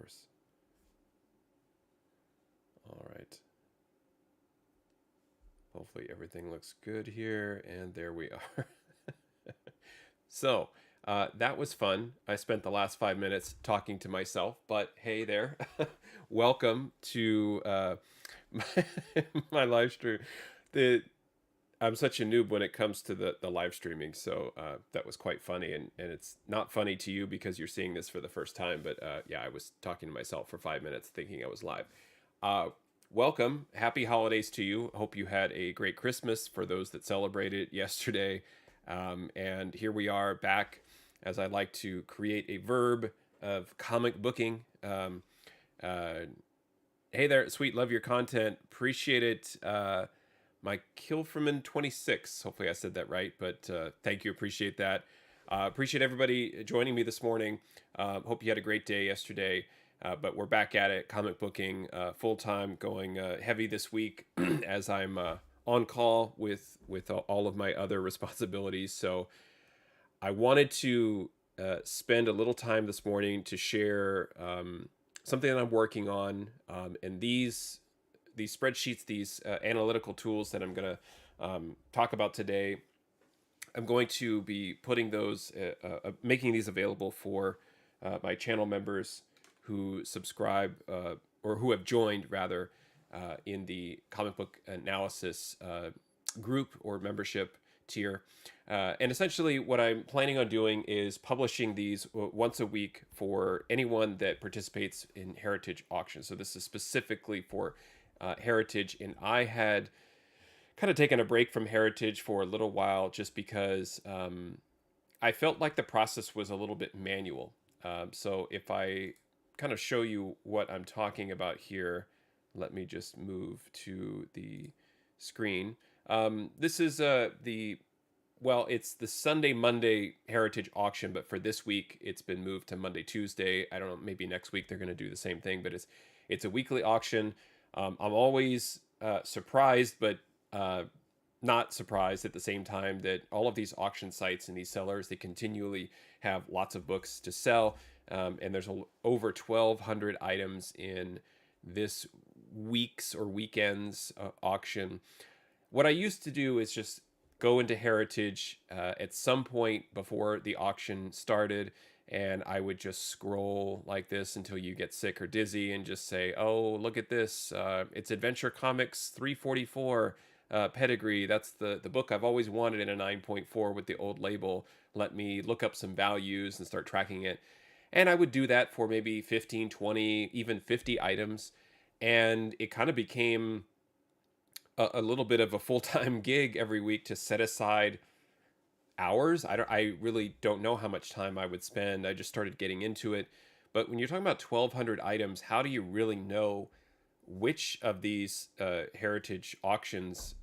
course. All right. Hopefully everything looks good here, and there we are. So that was fun. I spent the last 5 minutes talking to myself, but hey there. Welcome to my, my live stream. The I'm such a noob when it comes to the live streaming, so that was quite funny, and it's not funny to you because you're seeing this for the first time, but yeah, I was talking to myself for 5 minutes thinking I was live. Uh, Welcome, happy holidays to you. Hope you had a great Christmas for those that celebrated yesterday, and here we are back, as I like to create a verb of comic booking. Uh, hey there, sweet, love your content, appreciate it. My Kilferman 26. Hopefully I said that right, but thank you. Appreciate that. Appreciate everybody joining me this morning. Hope you had a great day yesterday. But we're back at it, comic booking full time, going heavy this week as I'm on call with all of my other responsibilities. So I wanted to spend a little time this morning to share something that I'm working on, and these spreadsheets, these analytical tools that I'm going to talk about today. I'm going to be putting those, making these available for my channel members who subscribe or who have joined rather in the comic book analysis group or membership tier. And essentially, what I'm planning on doing is publishing these once a week for anyone that participates in Heritage auctions. So this is specifically for Heritage, and I had kind of taken a break from Heritage for a little while just because I felt like the process was a little bit manual. So if I kind of show you what I'm talking about here, let me just move to the screen. This is it's the Sunday, Monday Heritage auction, but for this week, it's been moved to Monday, Tuesday. I don't know, maybe next week they're going to do the same thing, but it's a weekly auction. I'm always surprised, but not surprised at the same time that all of these auction sites and these sellers, they continually have lots of books to sell. And there's over 1,200 items in this week's or weekend's auction. What I used to do is just go into Heritage at some point before the auction started, and I would just scroll like this until you get sick or dizzy and just say, oh, look at this. It's Adventure Comics 344 pedigree. That's the book I've always wanted in a 9.4 with the old label. Let me look up some values and start tracking it. And I would do that for maybe 15, 20, even 50 items. And it kind of became a little bit of a full-time gig every week to set aside hours. I really don't know how much time I would spend. I just started getting into it. But when you're talking about 1,200 items, how do you really know which of these heritage auctions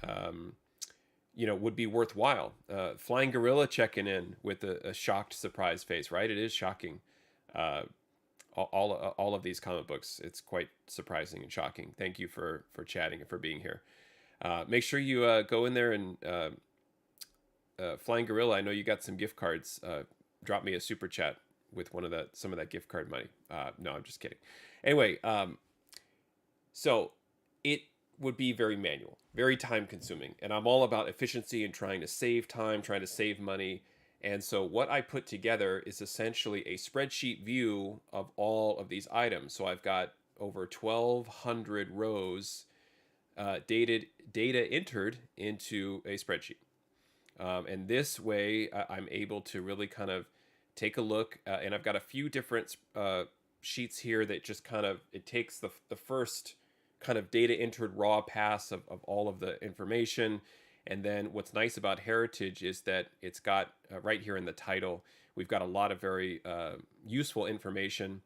would be worthwhile? Flying Gorilla checking in with a shocked surprise face, right? It is shocking. Uh, all of these comic books, it's quite surprising and shocking. Thank you for chatting and for being here. Make sure you go in there and Flying Gorilla. I know you got some gift cards. Drop me a super chat with some of that gift card money. No, I'm just kidding. Anyway, so it would be very manual, very time consuming, and I'm all about efficiency and trying to save time, trying to save money. And so what I put together is essentially a spreadsheet view of all of these items. So I've got over 1,200 rows data entered into a spreadsheet. And this way I'm able to really kind of take a look, and I've got a few different sheets here that just kind of, it takes the first kind of data entered raw pass of all of the information. And then what's nice about Heritage is that it's got right here in the title, we've got a lot of very useful information.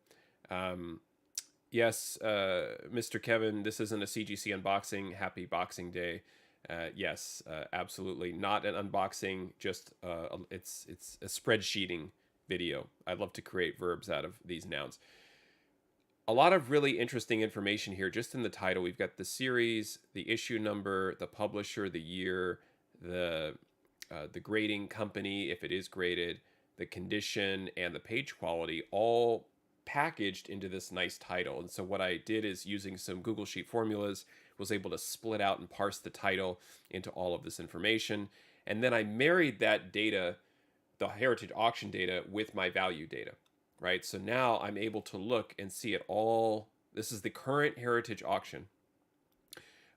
Yes, Mr. Kevin, this isn't a CGC unboxing. Happy Boxing Day. Yes, absolutely. Not an unboxing, just it's a spreadsheeting video. I love to create verbs out of these nouns. A lot of really interesting information here just in the title. We've got the series, the issue number, the publisher, the year, the grading company, if it is graded, the condition, and the page quality, all packaged into this nice title. And so what I did is, using some Google Sheet formulas, was able to split out and parse the title into all of this information. And then I married that data, the heritage auction data, with my value data, right? So now I'm able to look and see it all. This is the current heritage auction.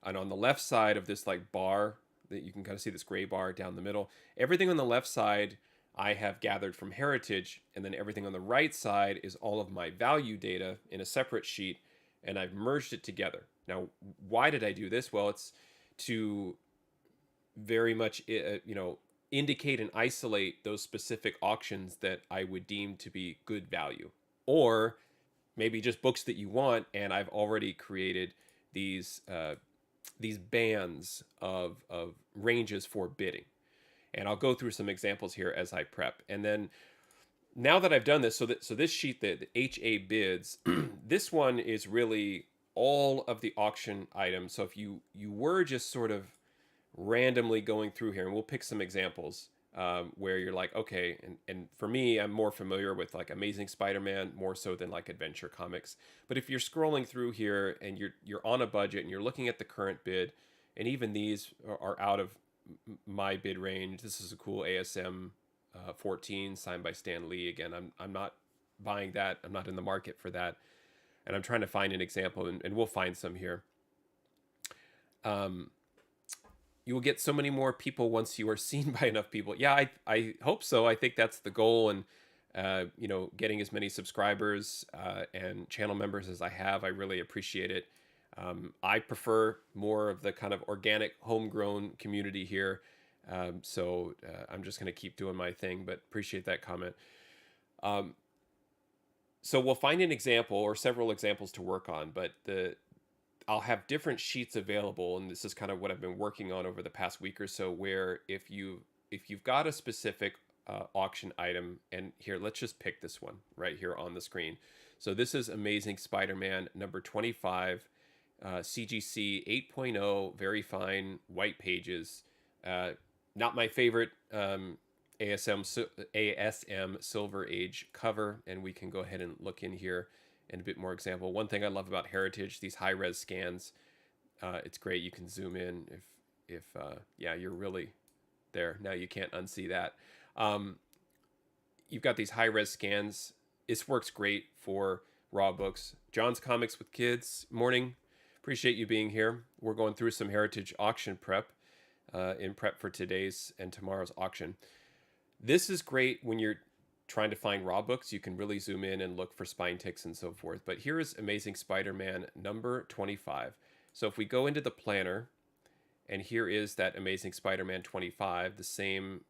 And on the left side of this like bar, that you can kind of see this gray bar down the middle, everything on the left side I have gathered from heritage, and then everything on the right side is all of my value data in a separate sheet, and I've merged it together. Now, why did I do this? Well, it's to very much indicate and isolate those specific auctions that I would deem to be good value, or maybe just books that you want. And I've already created these bands of ranges for bidding, and I'll go through some examples here as I prep. And then, now that I've done this, so this sheet, the HA bids, this one is really all of the auction items. So if you were just sort of randomly going through here, and we'll pick some examples where you're like, okay, and for me, I'm more familiar with like Amazing Spider-Man more so than like Adventure Comics. But if you're scrolling through here and you're on a budget and you're looking at the current bid, and even these are out of my bid range. This is a cool ASM 14 signed by Stan Lee. Again, I'm not buying that. I'm not in the market for that, and I'm trying to find an example, and we'll find some here. You will get so many more people once you are seen by enough people. Yeah, I hope so. I think that's the goal, and getting as many subscribers and channel members as I have, I really appreciate it. I prefer more of the kind of organic, homegrown community here. So I'm just going to keep doing my thing, but appreciate that comment. So we'll find an example or several examples to work on, but I'll have different sheets available, and this is kind of what I've been working on over the past week or so, where if you've got a specific auction item, and here, let's just pick this one right here on the screen. So this is Amazing Spider-Man number 25, CGC 8.0, very fine white pages. Not my favorite ASM Silver Age cover, and we can go ahead and look in here and a bit more example. One thing I love about Heritage, these high res scans, it's great. You can zoom in if you're really there. Now you can't unsee that. You've got these high res scans. This works great for raw books. John's Comics with Kids, morning. Appreciate you being here. We're going through some Heritage auction prep in prep for today's and tomorrow's auction. This is great when you're trying to find raw books. You can really zoom in and look for spine ticks and so forth. But here is Amazing Spider-Man number 25. So if we go into the planner, and here is that Amazing Spider-Man 25, the same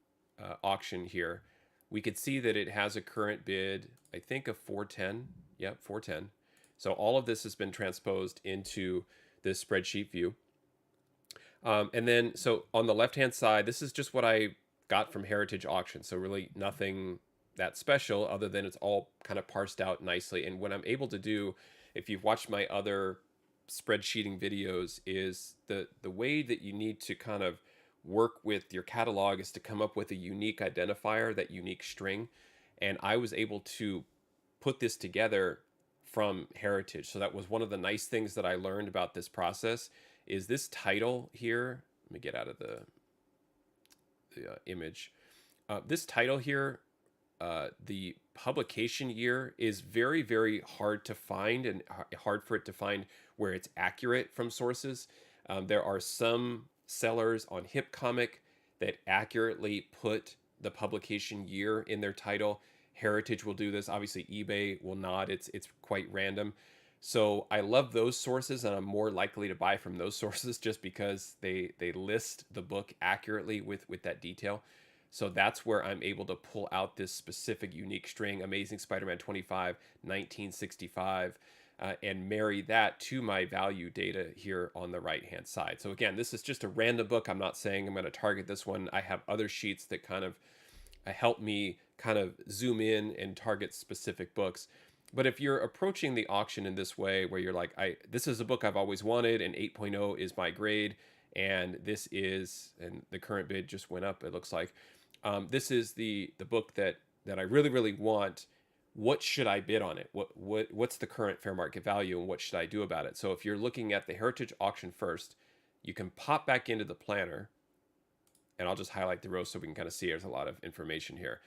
auction here, we could see that it has a current bid, I think, of 410. Yep, 410. So all of this has been transposed into this spreadsheet view. And then, so on the left-hand side, this is just what I got from Heritage Auction. So really nothing that special, other than it's all kind of parsed out nicely. And what I'm able to do, if you've watched my other spreadsheeting videos, is the way that you need to kind of work with your catalog is to come up with a unique identifier, that unique string. And I was able to put this together from Heritage. So that was one of the nice things that I learned about this process, is this title here. Let me get out of the image. This title here, the publication year, is very, very hard to find, and hard for it to find where it's accurate from sources. There are some sellers on Hip Comic that accurately put the publication year in their title. Heritage will do this. Obviously, eBay will not. It's quite random. So I love those sources, and I'm more likely to buy from those sources just because they list the book accurately with that detail. So that's where I'm able to pull out this specific unique string, Amazing Spider-Man 25, 1965, and marry that to my value data here on the right-hand side. So again, this is just a random book. I'm not saying I'm going to target this one. I have other sheets that kind of help me kind of zoom in and target specific books. But if you're approaching the auction in this way, where you're like, this is a book I've always wanted, and 8.0 is my grade, and this is, and the current bid just went up, it looks like. This is the book that I really, really want. what should I bid on it? What's the current fair market value and what should I do about it? So if you're looking at the heritage auction first, you can pop back into the planner, and I'll just highlight the row so we can kind of see there's a lot of information here.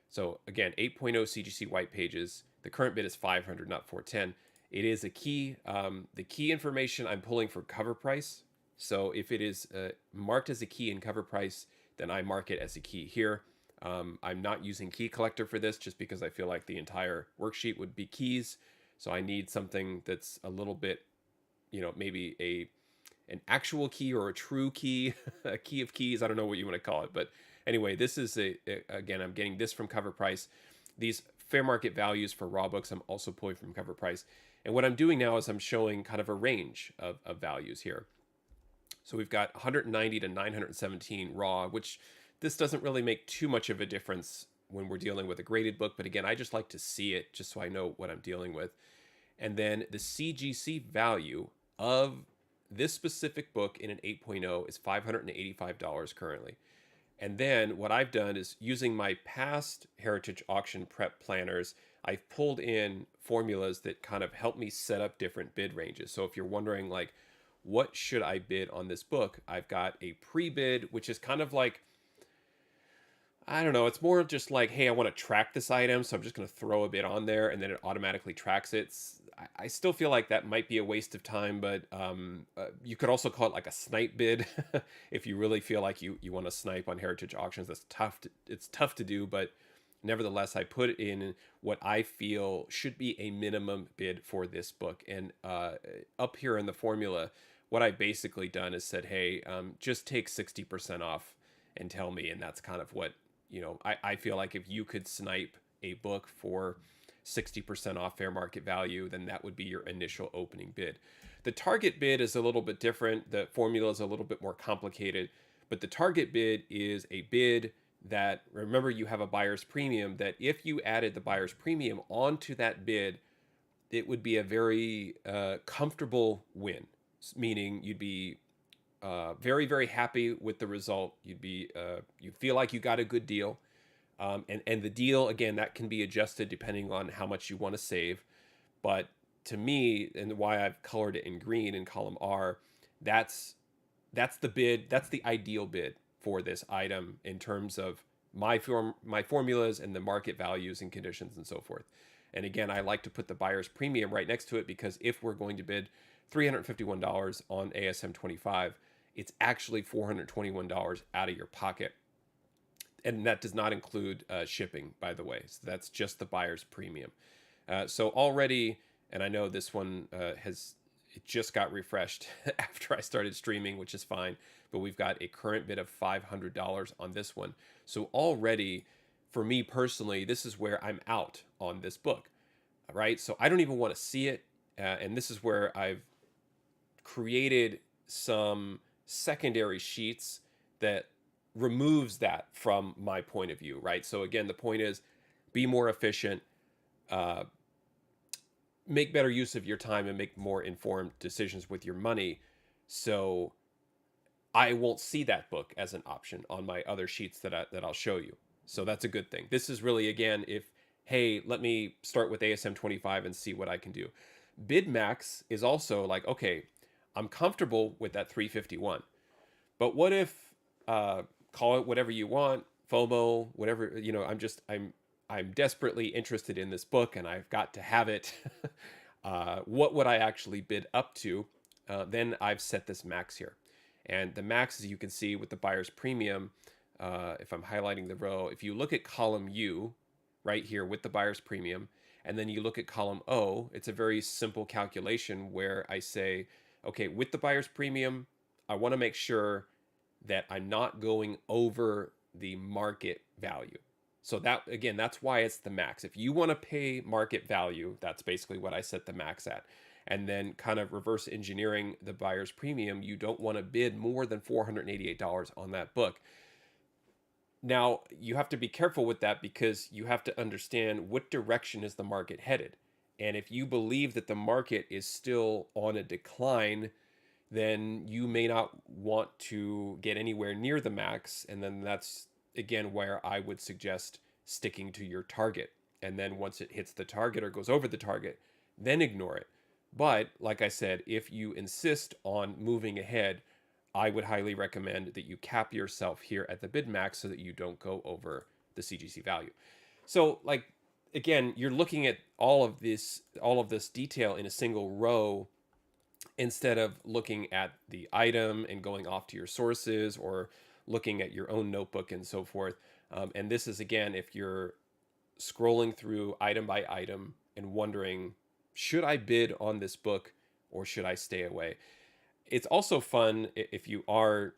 So again, 8.0 CGC white pages. The current bid is 500, not 410. It is a key. The key information I'm pulling for cover price. So if it is marked as a key in cover price, then I mark it as a key here. I'm not using key collector for this just because I feel like the entire worksheet would be keys. So I need something that's a little bit, maybe an actual key or a true key, a key of keys. I don't know what you want to call it, but anyway, this is again, I'm getting this from cover price. These fair market values for raw books, I'm also pulling from cover price. And what I'm doing now is I'm showing kind of a range of values here. So we've got 190 to 917 raw, which this doesn't really make too much of a difference when we're dealing with a graded book. But again, I just like to see it just so I know what I'm dealing with. And then the CGC value of this specific book in an 8.0 is $585 currently. And then what I've done is using my past heritage auction prep planners, I've pulled in formulas that kind of help me set up different bid ranges. So if you're wondering like, what should I bid on this book? I've got a pre-bid, which is kind of like, I don't know, it's more just like, hey, I want to track this item, so I'm just going to throw a bid on there and then it automatically tracks it. I still feel like that might be a waste of time, but you could also call it like a snipe bid if you really feel like you want to snipe on heritage auctions. That's tough. It's tough to do, but nevertheless, I put in what I feel should be a minimum bid for this book. And up here in the formula, what I basically done is said, hey, just take 60% off and tell me. And that's kind of what, I feel like if you could snipe a book for 60% off fair market value, then that would be your initial opening bid. The target bid is a little bit different. The formula is a little bit more complicated, but the target bid is a bid that, remember, you have a buyer's premium, that if you added the buyer's premium onto that bid, it would be a very comfortable win, meaning you'd be very, very happy with the result. You feel like you got a good deal. And the deal, again, that can be adjusted depending on how much you want to save. But to me, and why I've colored it in green in column R, that's the bid. That's the ideal bid for this item in terms of my formulas and the market values and conditions and so forth. And again, I like to put the buyer's premium right next to it because if we're going to bid $351 on ASM 25, it's actually $421 out of your pocket. And that does not include shipping, by the way. So that's just the buyer's premium. So already, and I know this one it just got refreshed after I started streaming, which is fine. But we've got a current bid of $500 on this one. So already, for me personally, this is where I'm out on this book, right? So I don't even want to see it. And this is where I've created some secondary sheets that removes that from my point of view, right? So again, the point is be more efficient, make better use of your time, and make more informed decisions with your money. So I won't see that book as an option on my other sheets that I'll show you. So that's a good thing. This is really, again, hey, let me start with ASM 25 and see what I can do. Bid max is also like, okay, I'm comfortable with that 351, but what if, call it whatever you want, FOMO, whatever, I'm desperately interested in this book and I've got to have it. What would I actually bid up to? Then I've set this max here. And the max, as you can see with the buyer's premium, if I'm highlighting the row, if you look at column U right here with the buyer's premium, and then you look at column O, it's a very simple calculation where I say, okay, with the buyer's premium, I want to make sure that I'm not going over the market value. So that, again, that's why it's the max. If you want to pay market value, that's basically what I set the max at. And then kind of reverse engineering the buyer's premium, you don't want to bid more than $488 on that book. Now, you have to be careful with that because you have to understand what direction is the market headed. And if you believe that the market is still on a decline, then you may not want to get anywhere near the max. And then that's, again, where I would suggest sticking to your target. and then once it hits the target or goes over the target, then ignore it. But like I said, if you insist on moving ahead, I would highly recommend that you cap yourself here at the bid max so that you don't go over the CGC value. So like again, you're looking at all of this detail in a single row instead of looking at the item and going off to your sources or looking at your own notebook and so forth. And this is again, if you're scrolling through item by item and wondering, should I bid on this book or should I stay away? It's also fun if you are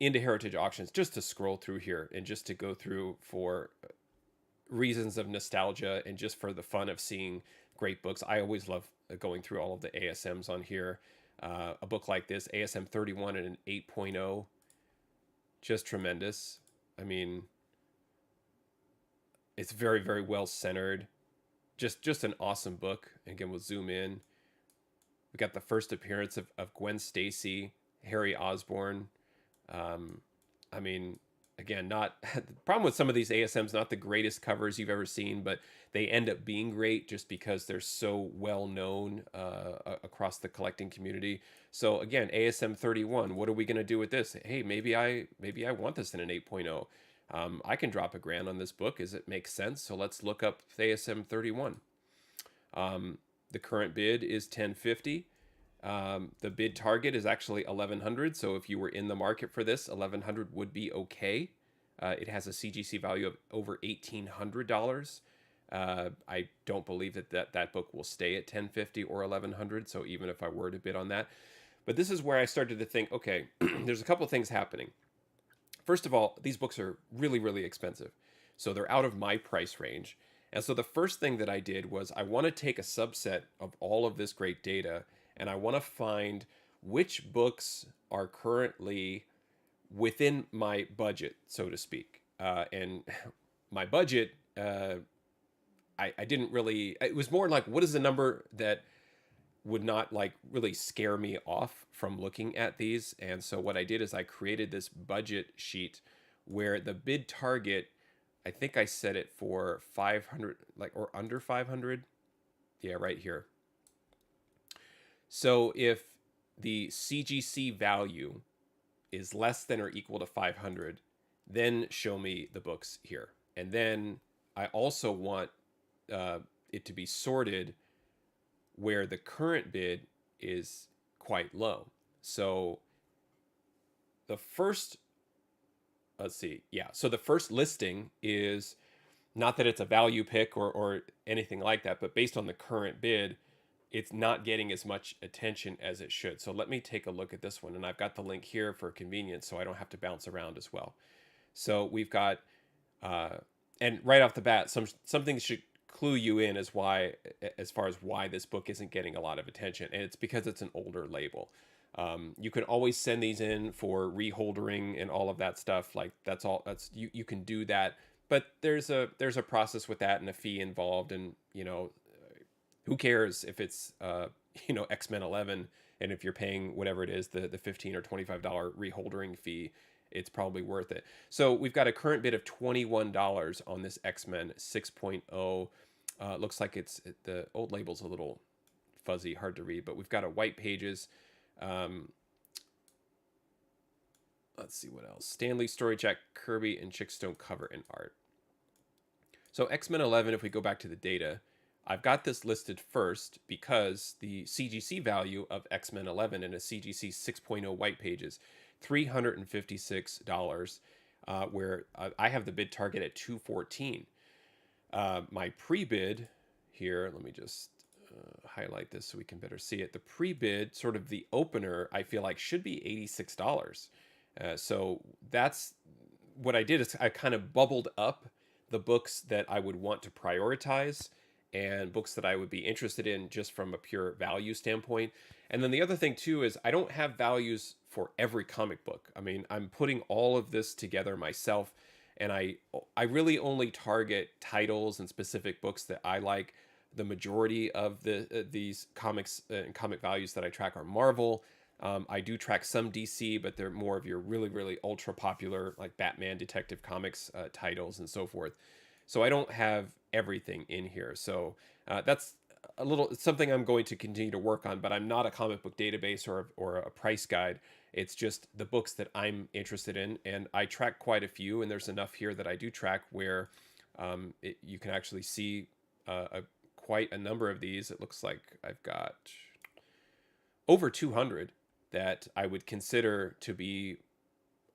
into heritage auctions just to scroll through here and just to go through for reasons of nostalgia and just for the fun of seeing great books. I always love going through all of the ASMs on here. A book like this, ASM 31 and an 8.0, just tremendous. I mean, it's very, very well centered. Just an awesome book. Again, we'll zoom in. We got the first appearance of Gwen Stacy, Harry Osborn. I mean, again, not the problem with some of these ASMs, not the greatest covers you've ever seen, but they end up being great just because they're so well known across the collecting community. So again, ASM 31, what are we going to do with this? Hey, maybe I want this in an 8.0. I can drop $1,000 on this book as it makes sense. So let's look up ASM 31. The current bid is 1050. The bid target is actually 1100. So if you were in the market for this, 1100 would be okay. It has a CGC value of over $1,800. I don't believe that book will stay at 1050 or 1100. So even if I were to bid on that, but this is where I started to think, okay, there's a couple of things happening. First of all, these books are really, really expensive. So they're out of my price range. And so the first thing that I did was I want to take a subset of all of this great data and I want to find which books are currently within my budget, so to speak. And my budget, I didn't really, it was more like, what is the number that would not like really scare me off from looking at these? And so what I did is I created this budget sheet where the bid target, I think I set it for 500, like, or under 500. Yeah, right here. So if the CGC value is less than or equal to 500, then show me the books here. And then I also want it to be sorted where the current bid is quite low. So the first, let's see, yeah. So the first listing is not that it's a value pick or anything like that, but based on the current bid, it's not getting as much attention as it should. So let me take a look at this one. And I've got the link here for convenience, so I don't have to bounce around as well. So we've got, and right off the bat, some things should clue you in as far as why this book isn't getting a lot of attention. And it's because it's an older label. You can always send these in for reholdering and all of that stuff. Like you can do that, but there's a process with that and a fee involved. And, who cares if it's, X-Men 11, and if you're paying whatever it is, the $15 or $25 reholdering fee, it's probably worth it. So we've got a current bid of $21 on this X-Men 6.0. Looks like the old label's a little fuzzy, hard to read, but we've got a white pages. Let's see what else. Stanley, Story, Jack Kirby, and Chickstone cover and art. So X-Men 11, if we go back to the data, I've got this listed first because the CGC value of X-Men 11 in a CGC 6.0 white pages, $356, where I have the bid target at $214. My pre-bid here, let me just highlight this so we can better see it. The pre-bid, sort of the opener, I feel like should be $86. So that's what I did is I kind of bubbled up the books that I would want to prioritize and books that I would be interested in just from a pure value standpoint. And then the other thing too is I don't have values for every comic book. I mean, I'm putting all of this together myself, and I really only target titles and specific books that I like. The majority of these comics and comic values that I track are Marvel. I do track some DC, but they're more of your really, really ultra popular like Batman, Detective Comics titles and so forth. So I don't have everything in here. So that's a little something I'm going to continue to work on, but I'm not a comic book database or a price guide. It's just the books that I'm interested in, and I track quite a few, and there's enough here that I do track where you can actually see quite a number of these. It looks like I've got over 200 that I would consider to be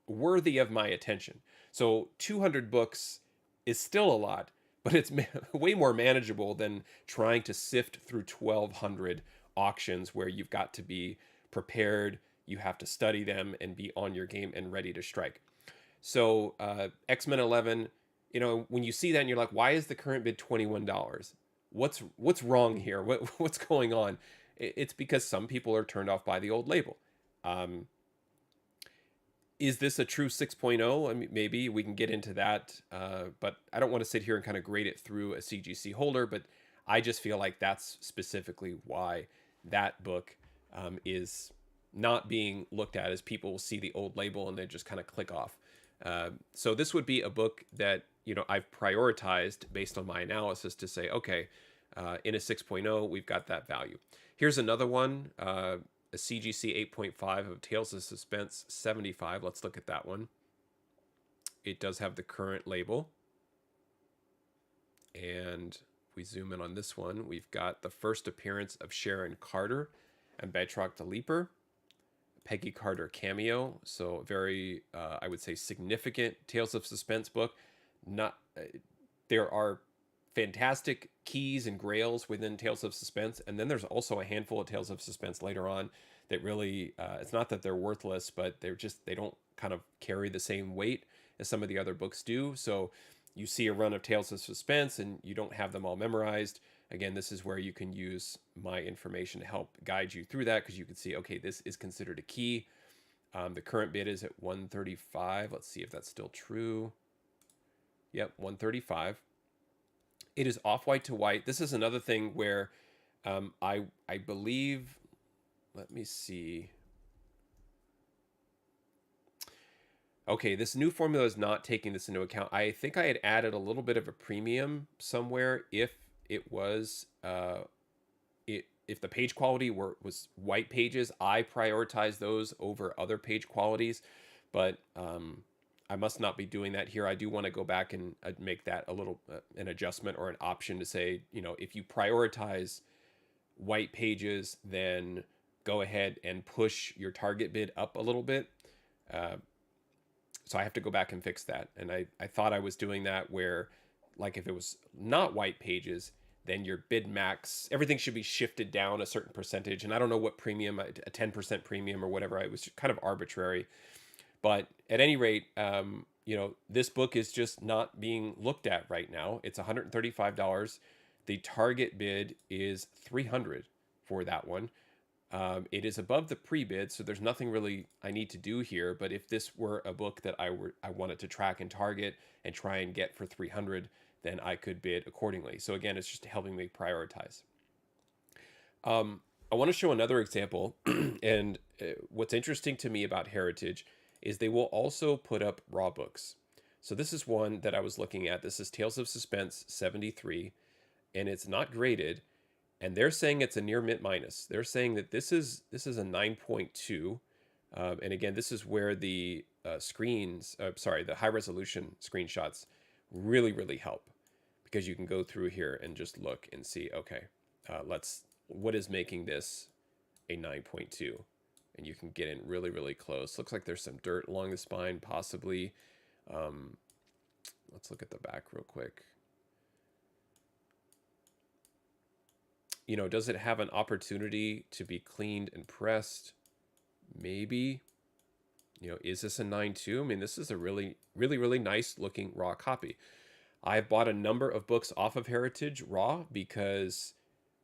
worthy of my attention. So 200 books is still a lot, but it's way more manageable than trying to sift through 1,200 auctions where you've got to be prepared, you have to study them and be on your game and ready to strike. So X-Men 11, when you see that and you're like, why is the current bid $21? What's wrong here? What's going on? It's because some people are turned off by the old label. Um, is this a true 6.0? I mean, maybe we can get into that, but I don't want to sit here and kind of grade it through a CGC holder. But I just feel like that's specifically why that book is not being looked at, as people will see the old label and they just kind of click off. So this would be a book that I've prioritized based on my analysis to say, okay, in a 6.0, we've got that value. Here's another one. A CGC 8.5 of Tales of Suspense 75. Let's look at that one. It does have the current label. And if we zoom in on this one, we've got the first appearance of Sharon Carter and Betrock the Leaper. Peggy Carter cameo. So very, I would say, significant Tales of Suspense book. Not there are fantastic keys and grails within Tales of Suspense, and then there's also a handful of Tales of Suspense later on that really it's not that they're worthless, but they don't kind of carry the same weight as some of the other books do. So you see a run of Tales of Suspense and you don't have them all memorized. Again, this is where you can use my information to help guide you through that, because you can see, okay, this is considered a key. The current bid is at 135. Let's see if that's still true. Yep, 135. It is off-white to white. This is another thing where I believe, let me see. Okay, this new formula is not taking this into account. I think I had added a little bit of a premium somewhere if it was if the page quality was white pages. I prioritize those over other page qualities, but I must not be doing that here. I do want to go back and make that a little an adjustment or an option to say, if you prioritize white pages, then go ahead and push your target bid up a little bit. So I have to go back and fix that. And I thought I was doing that where, like, if it was not white pages, then your bid max, everything should be shifted down a certain percentage. And I don't know what premium, a 10% premium or whatever. It was kind of arbitrary. But at any rate, this book is just not being looked at right now. It's $135. The target bid is $300 for that one. It is above the pre-bid, so there's nothing really I need to do here. But if this were a book that I wanted to track and target and try and get for $300, then I could bid accordingly. So again, it's just helping me prioritize. I want to show another example, and what's interesting to me about Heritage is they will also put up raw books. So this is one that I was looking at. This is Tales of Suspense 73, and it's not graded, and they're saying it's a near mint minus. They're saying that this is a 9.2, and again, this is where the the high resolution screenshots really help, because you can go through here and just look and see, okay, what is making this a 9.2? And you can get in really close. Looks like there's some dirt along the spine, possibly. Let's look at the back real quick. Does it have an opportunity to be cleaned and pressed? Maybe. Is this a 9.2? I mean, this is a really nice looking raw copy. I've bought a number of books off of Heritage raw because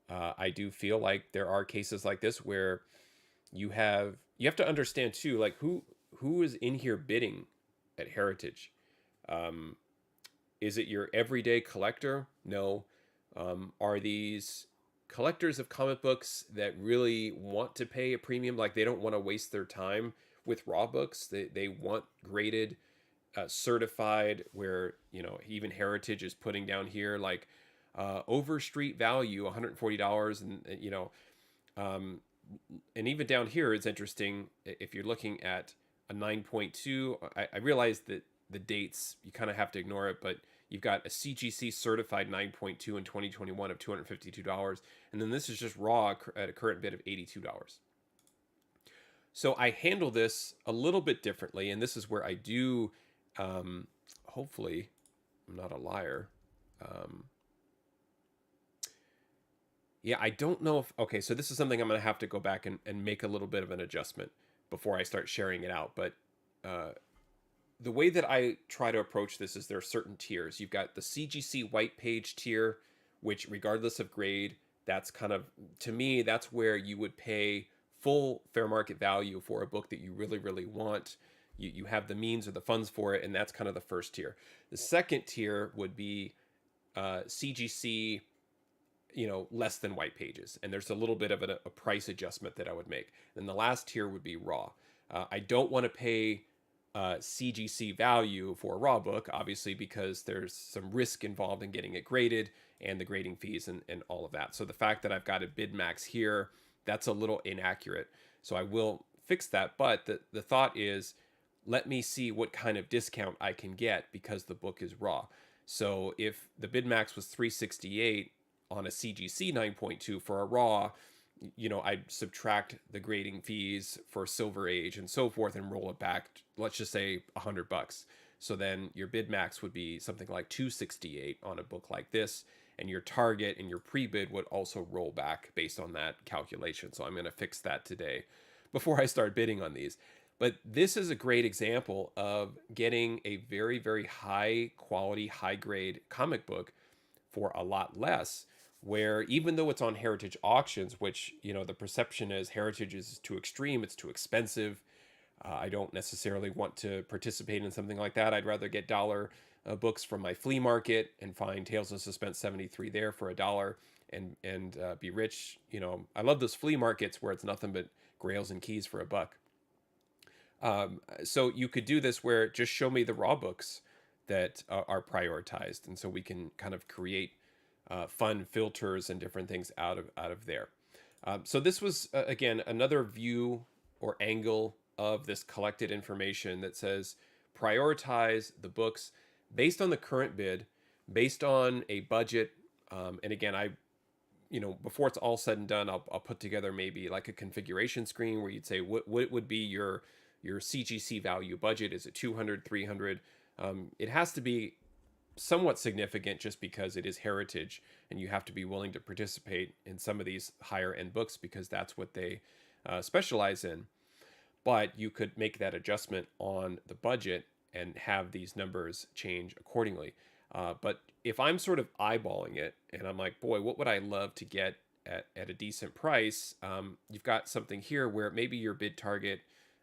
I do feel like there are cases like this where you have to understand too, like who is in here bidding at Heritage. Is it your everyday collector? No. Are these collectors of comic books that really want to pay a premium? Like, they don't want to waste their time with raw books. They want graded certified, where even Heritage is putting down here like over street value $140, and um, and even down here it's interesting if you're looking at a 9.2. I realize that the dates you kind of have to ignore it, but you've got a CGC certified 9.2 in 2021 of $252, and then this is just raw at a current bid of $82. So I handle this a little bit differently, and this is where I do, hopefully, I'm not a liar. Um, yeah, I don't know if, okay, so this is something I'm going to have to go back and make a little bit of an adjustment before I start sharing it out. But uh, the way that I try to approach this is there are certain tiers. You've got the CGC white page tier, which, regardless of grade, that's kind of, to me, that's where you would pay full fair market value for a book that you really, really want. You have the means or the funds for it, and that's kind of the first tier. The second tier would be CGC, less than white pages, and there's a little bit of a price adjustment that I would make. Then the last tier would be raw. I don't want to pay CGC value for a raw book, obviously, because there's some risk involved in getting it graded and the grading fees and all of that. So the fact that I've got a bid max here, that's a little inaccurate. So I will fix that. But the thought is, let me see what kind of discount I can get because the book is raw. So if the bid max was 368 on a CGC 9.2 for a raw, I'd subtract the grading fees for Silver Age and so forth and roll it back, let's just say $100. So then your bid max would be something like 268 on a book like this, and your target and your pre-bid would also roll back based on that calculation. So I'm going to fix that today before I start bidding on these. But this is a great example of getting a very, very high quality, high grade comic book for a lot less, where even though it's on Heritage auctions, which, the perception is Heritage is too extreme, it's too expensive. I don't necessarily want to participate in something like that. I'd rather get dollar books from my flea market and find Tales of Suspense 73 there for $1 and be rich. I love those flea markets where it's nothing but grails and keys for $1. So you could do this where just show me the raw books that are prioritized, and so we can kind of create fun filters and different things out of there. So this was again another view or angle of this collected information that says prioritize the books based on the current bid, based on a budget. And again, before it's all said and done, I'll put together maybe like a configuration screen where you'd say what would be your CGC value budget. Is it 200, 300? It has to be somewhat significant just because it is Heritage, and you have to be willing to participate in some of these higher end books because that's what they specialize in. But you could make that adjustment on the budget and have these numbers change accordingly. But if I'm sort of eyeballing it and I'm like, boy, what would I love to get at a decent price? You've got something here where maybe your bid target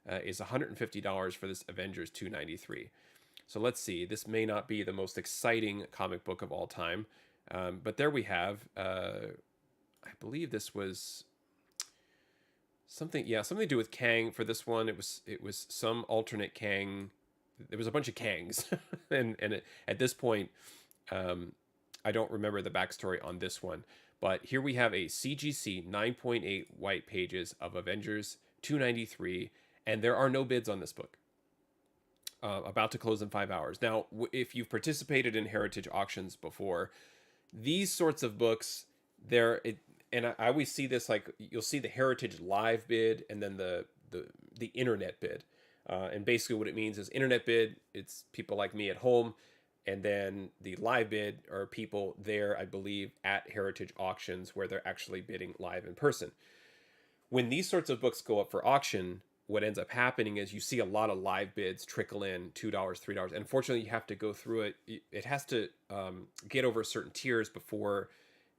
is $150 for this Avengers 293. So let's see, this may not be the most exciting comic book of all time, but there we have, I believe this was something to do with Kang for this one. It was some alternate Kang. There was a bunch of Kangs, and at this point, I don't remember the backstory on this one. But here we have a CGC 9.8 white pages of Avengers 293, and there are no bids on this book. About to close in 5 hours. Now, if you've participated in Heritage auctions before, these sorts of books, and I always see this, like you'll see the Heritage live bid and then the internet bid. And basically what it means is internet bid, it's people like me at home, and then the live bid are people there, I believe, at Heritage auctions where they're actually bidding live in person. When these sorts of books go up for auction, what ends up happening is you see a lot of live bids trickle in, $2, $3. Unfortunately, you have to go through it. It has to get over certain tiers before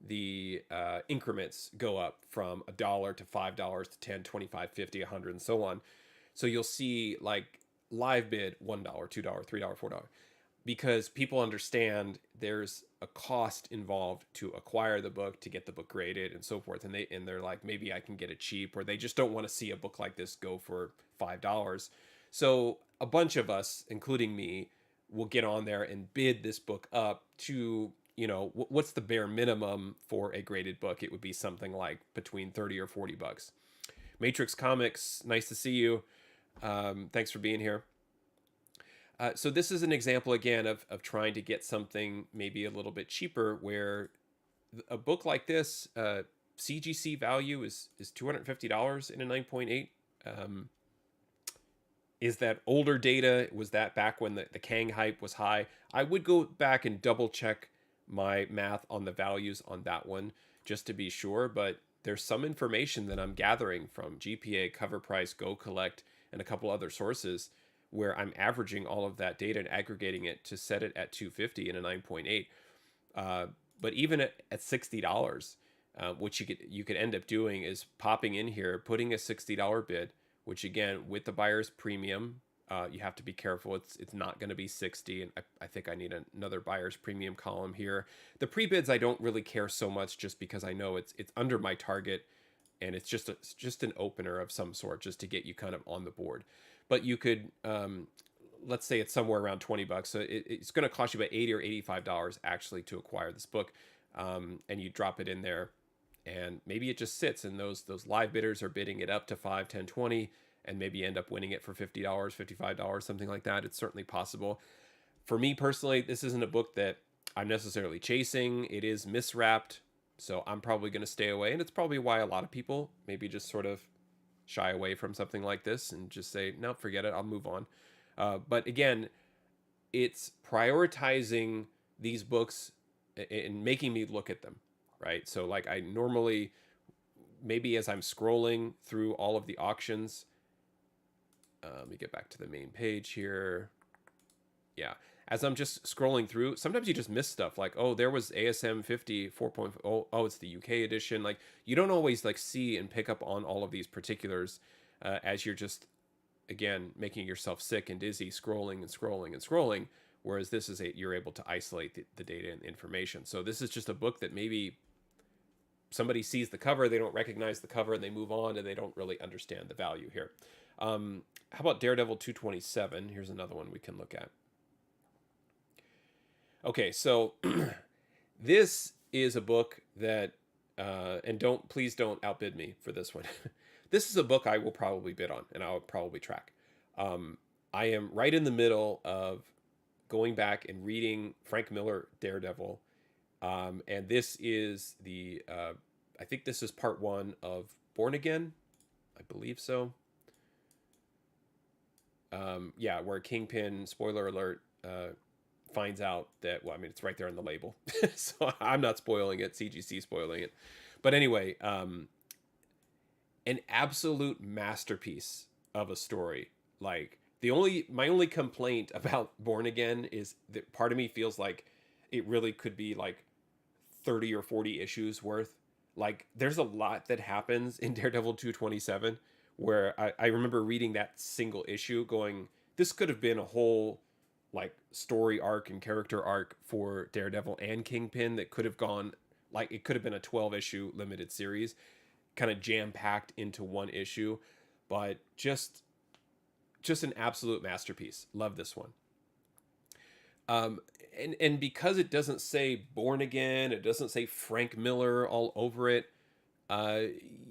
the increments go up from $1 to $5 to 10, 25, 50, 100, and so on. So you'll see like live bid $1, $2, $3, $4, because people understand there's a cost involved to acquire the book, to get the book graded and so forth. And they're like, maybe I can get it cheap, or they just don't want to see a book like this go for $5. So a bunch of us, including me, will get on there and bid this book up to, what's the bare minimum for a graded book? It would be something like between 30 or $40. Matrix Comics, nice to see you. Thanks for being here. So this is an example again of trying to get something maybe a little bit cheaper, where a book like this, CGC value is $250 in a 9.8. Is that older data? Was that back when the Kang hype was high? I would go back and double check my math on the values on that one just to be sure, but there's some information that I'm gathering from GPA, Cover Price, Go Collect, and a couple other sources where I'm averaging all of that data and aggregating it to set it at 250 in a 9.8. But even at $60, what you could end up doing is popping in here, putting a $60 bid, which again, with the buyer's premium, you have to be careful. It's not going to be 60, and I think I need another buyer's premium column here. The pre-bids I don't really care so much, just because I know it's under my target, and it's just an opener of some sort, just to get you kind of on the board. But you could, let's say it's somewhere around $20, so it's going to cost you about $80 or $85 actually to acquire this book, and you drop it in there, and maybe it just sits, and those live bidders are bidding it up to 5, 10, 20, and maybe you end up winning it for $50, $55, something like that. It's certainly possible. For me personally, this isn't a book that I'm necessarily chasing. It is miswrapped, so I'm probably going to stay away, and it's probably why a lot of people maybe just sort of shy away from something like this and just say, no, forget it, I'll move on. But again, it's prioritizing these books and making me look at them, right? So like I normally, maybe as I'm scrolling through all of the auctions, let me get back to the main page here. Yeah. As I'm just scrolling through, sometimes you just miss stuff like, oh, there was ASM 50 4.0. Oh, it's the UK edition. Like, you don't always like see and pick up on all of these particulars as you're just, again, making yourself sick and dizzy, scrolling and scrolling and scrolling. Whereas this is you're able to isolate the data and information. So this is just a book that maybe somebody sees the cover, they don't recognize the cover, and they move on, and they don't really understand the value here. How about Daredevil 227? Here's another one we can look at. Okay, so this is a book that, and please don't outbid me for this one. This is a book I will probably bid on, and I'll probably track. I am right in the middle of going back and reading Frank Miller Daredevil, and this is I think this is part 1 of Born Again, I believe so. Yeah, where Kingpin, spoiler alert, finds out that, well, I mean, it's right there on the label. So I'm not spoiling it, CGC spoiling it. But anyway, an absolute masterpiece of a story. Like, my only complaint about Born Again is that part of me feels like it really could be like 30 or 40 issues worth. Like, there's a lot that happens in Daredevil 227 where I remember reading that single issue going, this could have been a whole like story arc and character arc for Daredevil and Kingpin that could have gone, like, it could have been a 12 issue limited series kind of jam packed into one issue. But just an absolute masterpiece. Love this one. And because it doesn't say Born Again, it doesn't say Frank Miller all over it,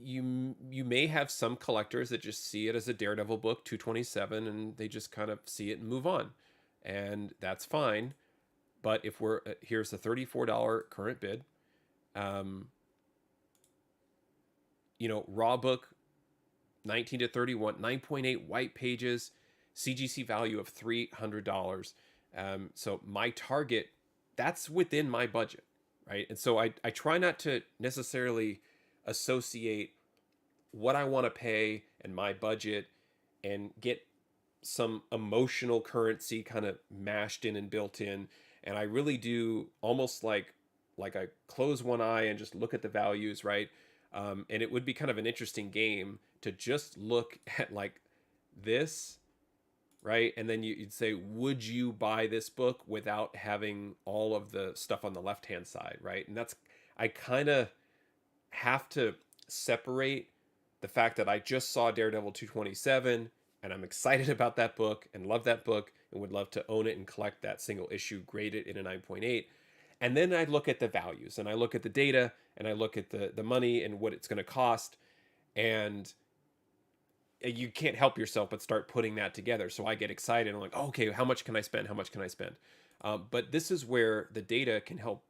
you may have some collectors that just see it as a Daredevil book, 227, and they just kind of see it and move on, and that's fine. But if here's the $34 current bid, raw book, 19 to 31, 9.8 white pages, CGC value of $300. So my target, that's within my budget, right? And so I try not to necessarily associate what I want to pay and my budget and get some emotional currency kind of mashed in and built in. And I really do almost like I close one eye and just look at the values, right? And it would be kind of an interesting game to just look at like this, right? And then you'd say, would you buy this book without having all of the stuff on the left-hand side, right? And I kind of have to separate the fact that I just saw Daredevil 227 and I'm excited about that book and love that book and would love to own it and collect that single issue, grade it in a 9.8. And then I look at the values and I look at the data and I look at the money and what it's going to cost. And you can't help yourself but start putting that together. So I get excited. I'm like, oh, okay, how much can I spend? How much can I spend? But this is where the data can help,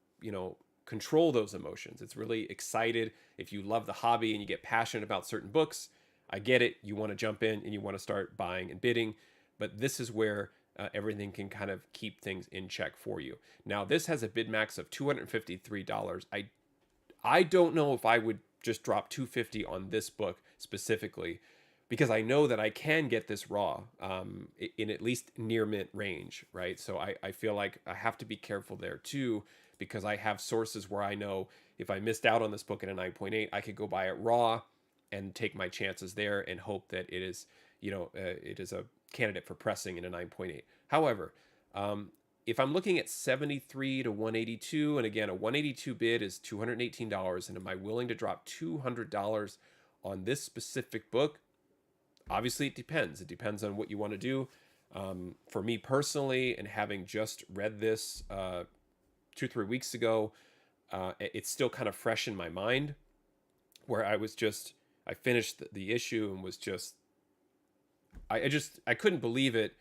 control those emotions. It's really excited. If you love the hobby and you get passionate about certain books, I get it. You want to jump in and you want to start buying and bidding. But this is where everything can kind of keep things in check for you. Now, this has a bid max of $253. I don't know if I would just drop 250 on this book specifically, because I know that I can get this raw in at least near mint range, right? So I feel like I have to be careful there too, because I have sources where I know if I missed out on this book at a 9.8, I could go buy it raw and take my chances there and hope that it is, it is a candidate for pressing in a 9.8. However, if I'm looking at 73 to 182, and again, a 182 bid is $218, and am I willing to drop $200 on this specific book? Obviously, it depends. It depends on what you want to do. For me personally, and having just read this 2-3 weeks ago, it's still kind of fresh in my mind, where I finished the issue and was just, I couldn't believe it.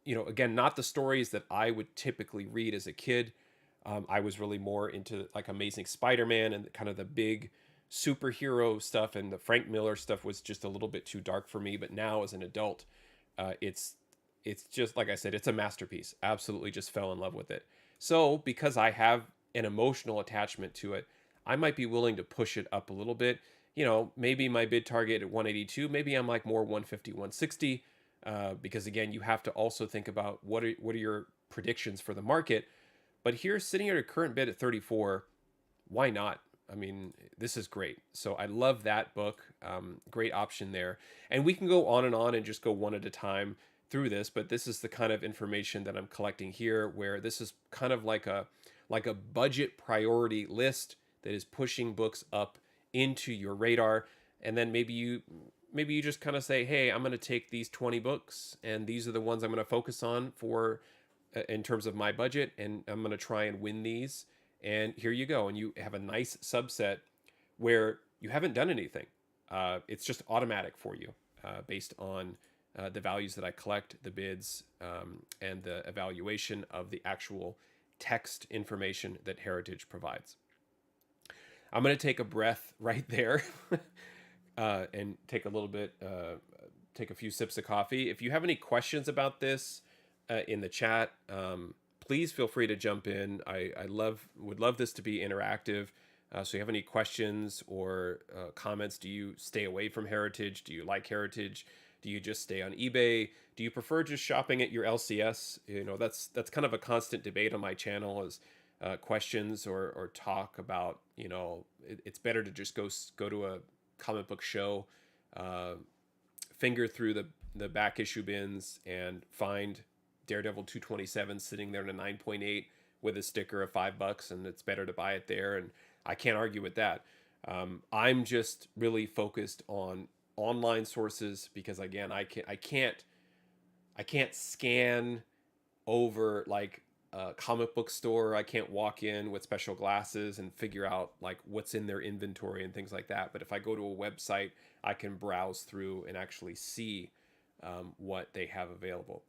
Again, not the stories that I would typically read as a kid. I was really more into like Amazing Spider-Man and kind of the big superhero stuff, and the Frank Miller stuff was just a little bit too dark for me. But now as an adult, it's just like I said, it's a masterpiece. Absolutely just fell in love with it. So because I have an emotional attachment to it, I might be willing to push it up a little bit. Maybe my bid target at 182, maybe I'm like more 150, 160, because again, you have to also think about what are your predictions for the market. But here, sitting at a current bid at 34, why not? I mean, this is great. So I love that book. Great option there. And we can go on and just go one at a time through this, but this is the kind of information that I'm collecting here, where this is kind of like a budget priority list that is pushing books up into your radar. And then maybe you just kind of say, hey, I'm going to take these 20 books and these are the ones I'm going to focus on for in terms of my budget, and I'm going to try and win these. And here you go. And you have a nice subset where you haven't done anything. It's just automatic for you based on the values that I collect, the bids, and the evaluation of the actual text information that Heritage provides. I'm going to take a breath right there and take a few sips of coffee. If you have any questions about this in the chat, please feel free to jump in. I would love this to be interactive. So you have any questions or comments? Do you stay away from Heritage? Do you like Heritage? Do you just stay on eBay? Do you prefer just shopping at your LCS? That's kind of a constant debate on my channel, is questions or talk about, it's better to just go to a comic book show, finger through the back issue bins and find Daredevil 227 sitting there in a 9.8 with a sticker of $5, and it's better to buy it there. And I can't argue with that. I'm just really focused on online sources, because again, I can't scan over like a comic book store. I can't walk in with special glasses and figure out like what's in their inventory and things like that. But if I go to a website, I can browse through and actually see what they have available.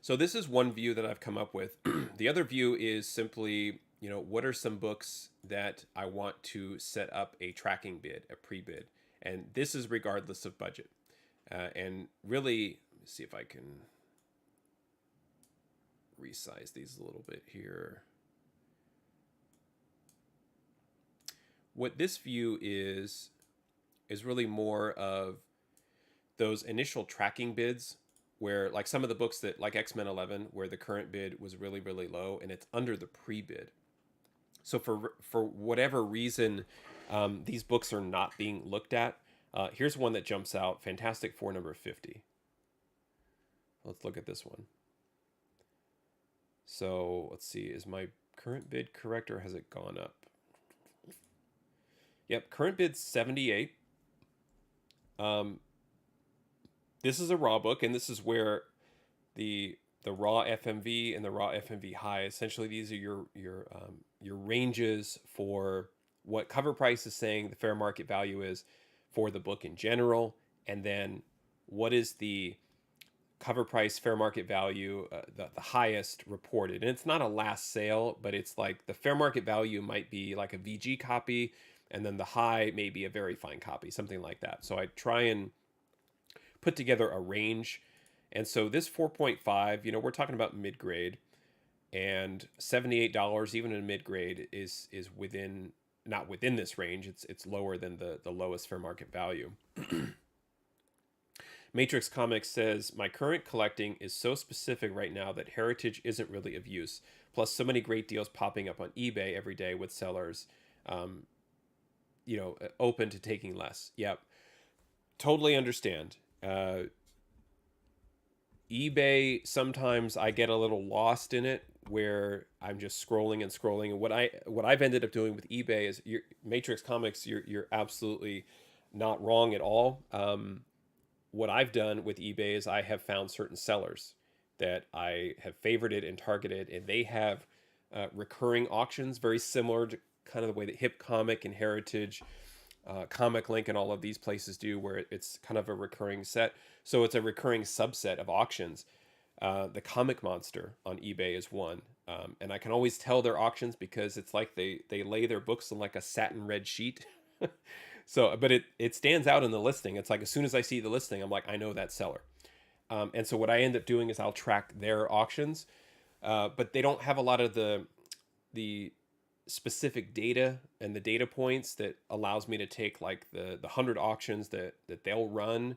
So this is one view that I've come up with. The other view is simply, what are some books that I want to set up a tracking bid, a pre-bid? And this is regardless of budget. And really, let me see if I can resize these a little bit here. What this view is really more of those initial tracking bids, where like some of the books that like X-Men 11, where the current bid was really, really low and it's under the pre-bid. So for whatever reason, these books are not being looked at. Here's one that jumps out: Fantastic Four number 50. Let's look at this one. So let's see, is my current bid correct or has it gone up? Yep, current bid's 78. Um, this is a raw book, and this is where the raw FMV and the raw FMV high. Essentially, these are your ranges for what cover price is saying the fair market value is for the book in general, and then what is the cover price fair market value, the highest reported. And it's not a last sale, but it's like the fair market value might be like a VG copy, and then the high may be a very fine copy, something like that. So I try and put together a range. And so this 4.5, we're talking about mid grade, and $78 even in mid grade is within, not within this range. It's lower than the lowest fair market value. Matrix Comics says, my current collecting is so specific right now that heritage isn't really of use. Plus, so many great deals popping up on eBay every day with sellers, um, open to taking less. Yep, totally understand. eBay, sometimes I get a little lost in it, where I'm just scrolling and scrolling. And what I've ended up doing with eBay is, Matrix Comics, you're absolutely not wrong at all. What I've done with eBay is I have found certain sellers that I have favorited and targeted, and they have recurring auctions, very similar to kind of the way that Hip Comic and Heritage, Comic Link, and all of these places do, where it's kind of a recurring set. So it's a recurring subset of auctions. The Comic Monster on eBay is one. And I can always tell their auctions because it's like they lay their books on like a satin red sheet. So, but it stands out in the listing. It's like as soon as I see the listing, I'm like, I know that seller. And so what I end up doing is I'll track their auctions, but they don't have a lot of the specific data and the data points that allows me to take like the 100 auctions that they'll run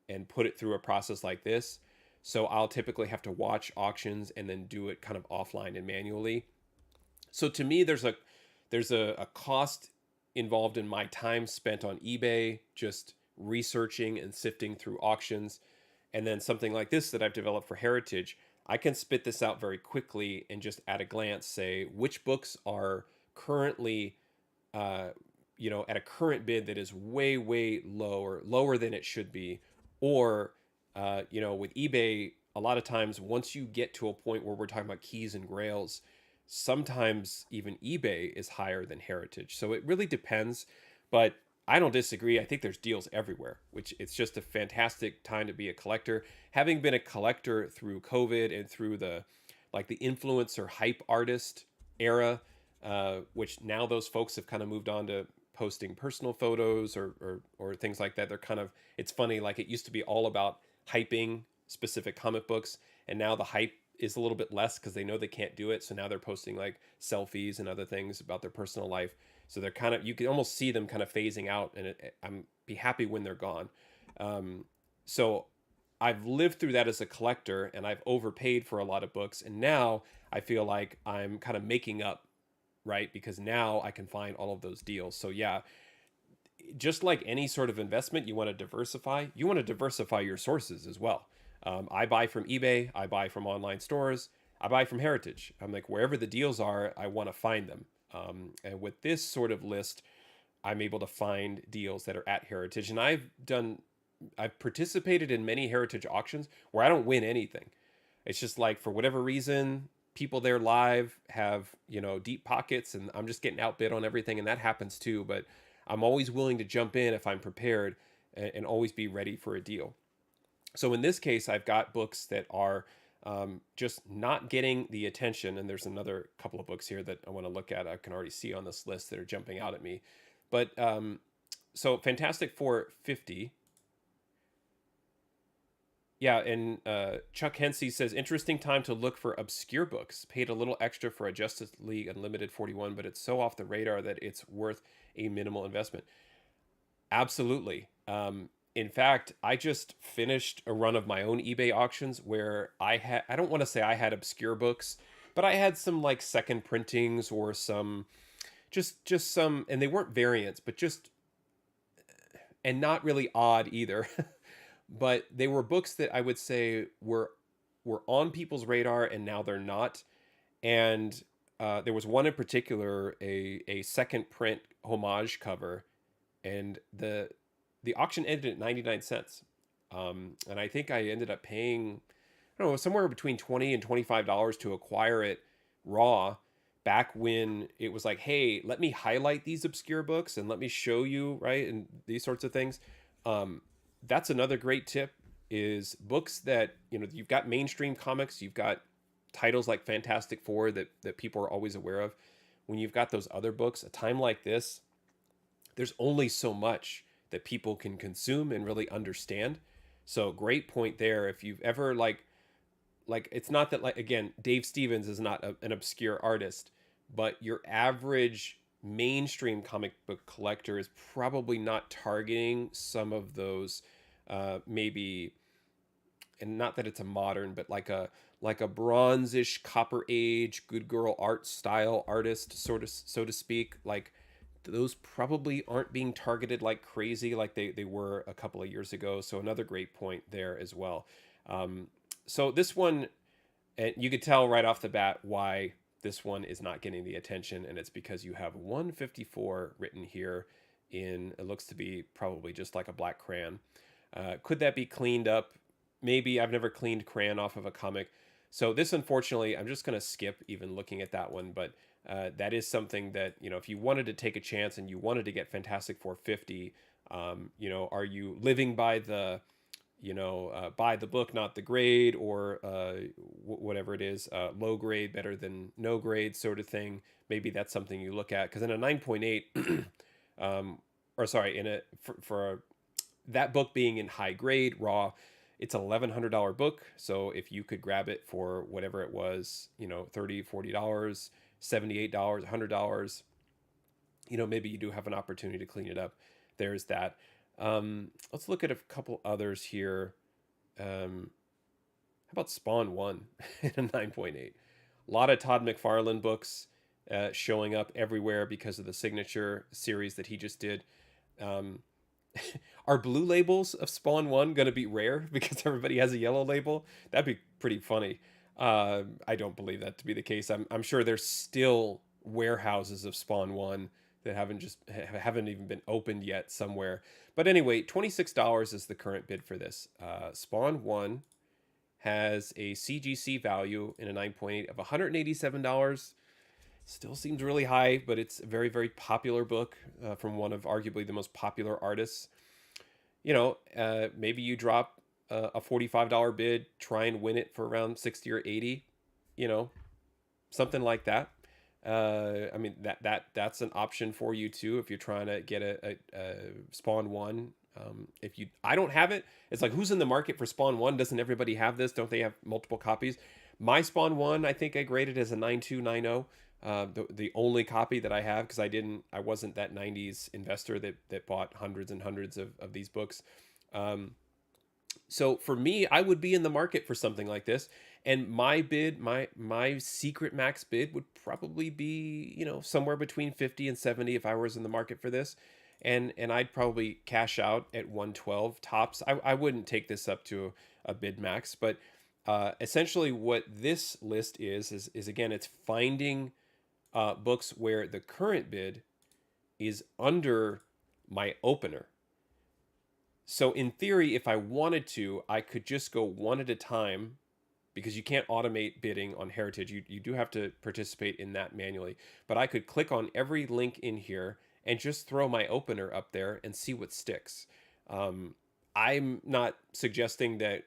and put it through a process like this. So I'll typically have to watch auctions and then do it kind of offline and manually. So to me, there's a cost involved in my time spent on eBay, just researching and sifting through auctions. And then something like this that I've developed for Heritage, I can spit this out very quickly and just at a glance say which books are currently, at a current bid that is way, way lower than it should be. Or, with eBay, a lot of times once you get to a point where we're talking about keys and grails, sometimes even eBay is higher than Heritage. So it really depends, but I don't disagree. I think there's deals everywhere, which it's just a fantastic time to be a collector. Having been a collector through COVID and through the influencer hype artist era, which now those folks have kind of moved on to posting personal photos or things like that. They're kind of, it's funny, like it used to be all about hyping specific comic books, and now the hype is a little bit less because they know they can't do it. So now they're posting like selfies and other things about their personal life. So they're kind of, you can almost see them kind of phasing out, and I'm be happy when they're gone. So I've lived through that as a collector, and I've overpaid for a lot of books. And now I feel like I'm kind of making up, right? Because now I can find all of those deals. So yeah, just like any sort of investment, you want to diversify. You want to diversify your sources as well. I buy from eBay. I buy from online stores. I buy from Heritage. I'm like, wherever the deals are, I want to find them. And with this sort of list, I'm able to find deals that are at Heritage. And I've participated in many Heritage auctions where I don't win anything. It's just like, for whatever reason, people there live have, deep pockets, and I'm just getting outbid on everything. And that happens too. But I'm always willing to jump in if I'm prepared, and always be ready for a deal. So in this case, I've got books that are just not getting the attention. And there's another couple of books here that I want to look at. I can already see on this list that are jumping out at me. But so Fantastic Four 50. Yeah, and Chuck Hensey says, interesting time to look for obscure books. Paid a little extra for a Justice League Unlimited 41, but it's so off the radar that it's worth a minimal investment. Absolutely. In fact, I just finished a run of my own eBay auctions where I don't want to say I had obscure books, but I had some like second printings or some, just some, and they weren't variants, but just, and not really odd either. But they were books that I would say were on people's radar, and now they're not. And there was one in particular, a second print homage cover, and the auction ended at 99 cents. And I think I ended up paying, I don't know, somewhere between $20 and $25 to acquire it raw, back when it was like, hey, let me highlight these obscure books and let me show you, right? And these sorts of things. Um, that's another great tip, is books that, you've got mainstream comics, you've got titles like Fantastic Four that people are always aware of. When you've got those other books, a time like this, there's only so much that people can consume and really understand. So great point there. If you've ever it's not that, like, again, Dave Stevens is not an obscure artist, but your average mainstream comic book collector is probably not targeting some of those, maybe, and not that it's a modern, but like a bronzish copper age good girl art style artist, sort of, so to speak. Like, those probably aren't being targeted like crazy like they were a couple of years ago. So another great point there as well. So this one, and you could tell right off the bat why this one is not getting the attention, and it's because you have 154 written here in, it looks to be probably just like a black crayon. Could that be cleaned up? Maybe. I've never cleaned crayon off of a comic. So this, unfortunately, I'm just going to skip even looking at that one. But that is something that, if you wanted to take a chance and you wanted to get Fantastic Four 50, are you living by the, buy the book, not the grade, or whatever it is, low grade better than no grade sort of thing? Maybe that's something you look at, because in a 9.8, or sorry, for that book being in high grade raw, it's an $1,100 book. So if you could grab it for whatever it was, $30, $40, $78, $100, maybe you do have an opportunity to clean it up. There's that. Let's look at a couple others here. How about Spawn 1 in a 9.8? A lot of Todd McFarlane books showing up everywhere because of the signature series that he just did. Are blue labels of Spawn 1 going to be rare because everybody has a yellow label? That'd be pretty funny. I don't believe that to be the case. I'm sure there's still warehouses of Spawn 1 that haven't even been opened yet somewhere. But anyway, $26 is the current bid for this. Spawn 1 has a CGC value in a 9.8 of $187. Still seems really high, but it's a very, very popular book from one of arguably the most popular artists. Maybe you drop a $45 bid, try and win it for around 60 or 80, something like that. I mean, that's an option for you too if you're trying to get a Spawn 1. I don't have it. It's like, who's in the market for Spawn 1? Doesn't everybody have this? Don't they have multiple copies? My Spawn 1, I think I graded as a 9290. The only copy that I have, because I wasn't that 90s investor that bought hundreds and hundreds of these books. So for me, I would be in the market for something like this. And my bid, my secret max bid would probably be, somewhere between 50 and 70 if I was in the market for this. And I'd probably cash out at 112 tops. I wouldn't take this up to a bid max, but essentially what this list is again, it's finding books where the current bid is under my opener. So in theory, if I wanted to, I could just go one at a time, because you can't automate bidding on Heritage. You do have to participate in that manually. But I could click on every link in here and just throw my opener up there and see what sticks. I'm not suggesting that,